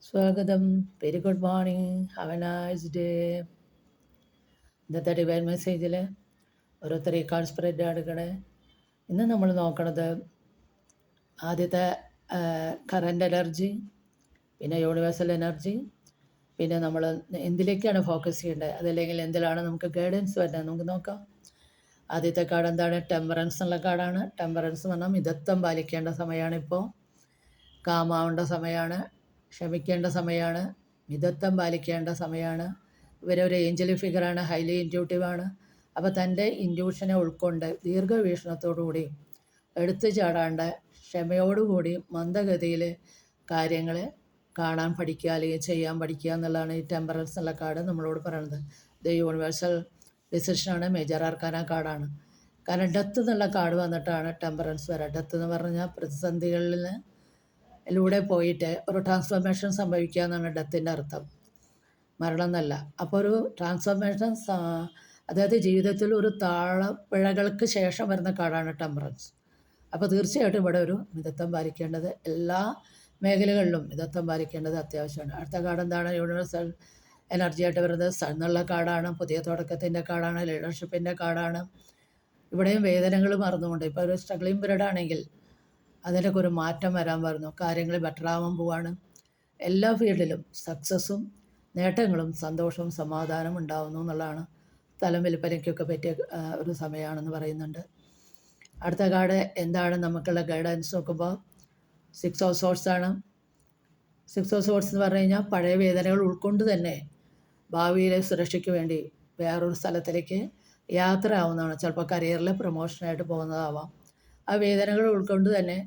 സ്വാഗതം. Very good morning. Have A nice day. ഇന്നത്തെ divine മെസ്സേജിൽ ഓരോരുത്തർ ഈ കാർഡ് സ്പ്രെഡ് എടുക്കണേ. ഇന്ന് നമ്മൾ നോക്കണത് ആദ്യത്തെ കറൻറ്റ് എനർജി, പിന്നെ യൂണിവേഴ്സൽ എനർജി, പിന്നെ നമ്മൾ എന്തിലേക്കാണ് ഫോക്കസ് ചെയ്യേണ്ടത്, അതല്ലെങ്കിൽ എന്തിലാണ് നമുക്ക് ഗൈഡൻസ് വരുന്നത് നമുക്ക് നോക്കാം. ആദ്യത്തെ കാർഡ് എന്താണ്? ടെമ്പറൻസ് എന്നുള്ള കാർഡാണ്. ടെമ്പറൻസ് എന്ന് പറഞ്ഞാൽ മിതത്വം പാലിക്കേണ്ട സമയമാണ്. ഇപ്പോൾ കാമാവേണ്ട സമയമാണ്, ക്ഷമിക്കേണ്ട സമയമാണ്, മിതത്വം പാലിക്കേണ്ട സമയമാണ്. ഇവരൊരു ഏഞ്ചൽ ഫിഗറാണ്, ഹൈലി ഇൻറ്റ്യൂട്ടീവാണ്. അപ്പോൾ തൻ്റെ ഇൻറ്റ്യൂഷനെ ഉൾക്കൊണ്ട് ദീർഘവീക്ഷണത്തോടുകൂടി എടുത്തു ചാടാണ്ട് ക്ഷമയോടുകൂടി മന്ദഗതിയിൽ കാര്യങ്ങൾ കാണാൻ പഠിക്കുക, അല്ലെങ്കിൽ ചെയ്യാൻ പഠിക്കുക എന്നുള്ളതാണ് ഈ ടെമ്പറൻസ് എന്നുള്ള കാർഡ് നമ്മളോട് പറയുന്നത്. ഇത് യൂണിവേഴ്സൽ ഡിസിഷനാണ്, മേജർ ആർക്കാന കാർഡാണ്. കാരണം ഡെത്ത് എന്നുള്ള കാർഡ് വന്നിട്ടാണ് ടെമ്പറൻസ് വരാം. ഡെത്ത് എന്ന് പറഞ്ഞാൽ പ്രതിസന്ധികളിലൂടെ പോയിട്ട് ഒരു ട്രാൻസ്ഫോർമേഷൻ സംഭവിക്കുക എന്നാണ് ഡെത്തിൻ്റെ അർത്ഥം, മരണം എന്നല്ല. അപ്പോൾ ഒരു ട്രാൻസ്ഫോർമേഷൻ, അതായത് ജീവിതത്തിൽ ഒരു താളപ്പിഴകൾക്ക് ശേഷം വരുന്ന കാർഡാണ് ടെമ്പറൻസ്. അപ്പോൾ തീർച്ചയായിട്ടും ഇവിടെ ഒരു മിതത്വം പാലിക്കേണ്ടത്, എല്ലാ മേഖലകളിലും മിതത്വം പാലിക്കേണ്ടത് അത്യാവശ്യമാണ്. അടുത്ത കാർഡ് എന്താണ്? യൂണിവേഴ്സൽ എനർജി ആയിട്ട് വരുന്നത് സൺ എന്നുള്ള കാർഡാണ്. പുതിയ തുടക്കത്തിൻ്റെ കാർഡാണ്, ലീഡർഷിപ്പിൻ്റെ കാർഡാണ്. ഇവിടെയും വേദനകൾ മറന്നുകൊണ്ട്, ഇപ്പോൾ ഒരു സ്ട്രഗ്ലിംഗ് പീരീഡ് ആണെങ്കിൽ അതിനൊക്കെ ഒരു മാറ്റം വരാൻ പറഞ്ഞു. കാര്യങ്ങൾ ബെറ്റർ ആവാൻ പോവാണ്. എല്ലാ ഫീൽഡിലും സക്സസ്സും നേട്ടങ്ങളും സന്തോഷവും സമാധാനം ഉണ്ടാവുന്നു എന്നുള്ളതാണ്. സ്ഥലം വിൽപ്പനയ്ക്കൊക്കെ പറ്റിയ ഒരു സമയമാണെന്ന് പറയുന്നുണ്ട്. അടുത്ത കാർഡ് എന്താണ് നമുക്കുള്ള ഗൈഡൻസ് നോക്കുമ്പോൾ സിക്സ് ഓഫ് സോർട്സ് ആണ്. സിക്സ് ഓഫ് സോർട്സ് എന്ന് പറഞ്ഞു കഴിഞ്ഞാൽ പഴയ വേദനകൾ ഉൾക്കൊണ്ട് തന്നെ ഭാവിയിലെ സുരക്ഷയ്ക്ക് വേണ്ടി വേറൊരു സ്ഥലത്തിലേക്ക് യാത്ര ആവുന്നതാണ്. ചിലപ്പോൾ കരിയറിലെ പ്രൊമോഷനായിട്ട് പോകുന്നതാവാം. ആ വേദനകൾ ഉൾക്കൊണ്ട് തന്നെ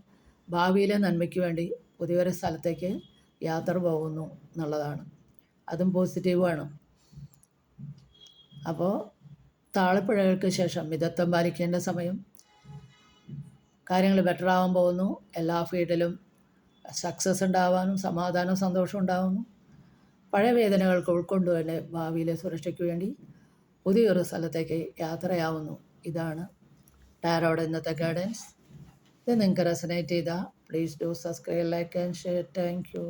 ഭാവിയിലെ നന്മയ്ക്ക് വേണ്ടി പുതിയൊരു സ്ഥലത്തേക്ക് യാത്ര പോകുന്നു എന്നുള്ളതാണ്. അതും പോസിറ്റീവാണ്. അപ്പോൾ താളപ്പിഴകൾക്ക് ശേഷം മിതത്വം പാലിക്കേണ്ട സമയം, കാര്യങ്ങൾ ബെറ്റർ ആവാൻ പോകുന്നു, എല്ലാ ഫീൽഡിലും സക്സസ് ഉണ്ടാവാനും സമാധാനവും സന്തോഷവും ഉണ്ടാകുന്നു. പഴയ വേദനകൾക്ക് ഉൾക്കൊണ്ട് തന്നെ ഭാവിയിലെ സുരക്ഷയ്ക്ക് വേണ്ടി പുതിയൊരു സ്ഥലത്തേക്ക് യാത്രയാവുന്നു. ഇതാണ് ടാരോയുടെ ഇന്നത്തെ ഗൈഡൻസ്. ഇത് നിങ്ങൾക്ക് റെസനേറ്റ് ചെയ്താൽ please do subscribe, like and share. Thank you.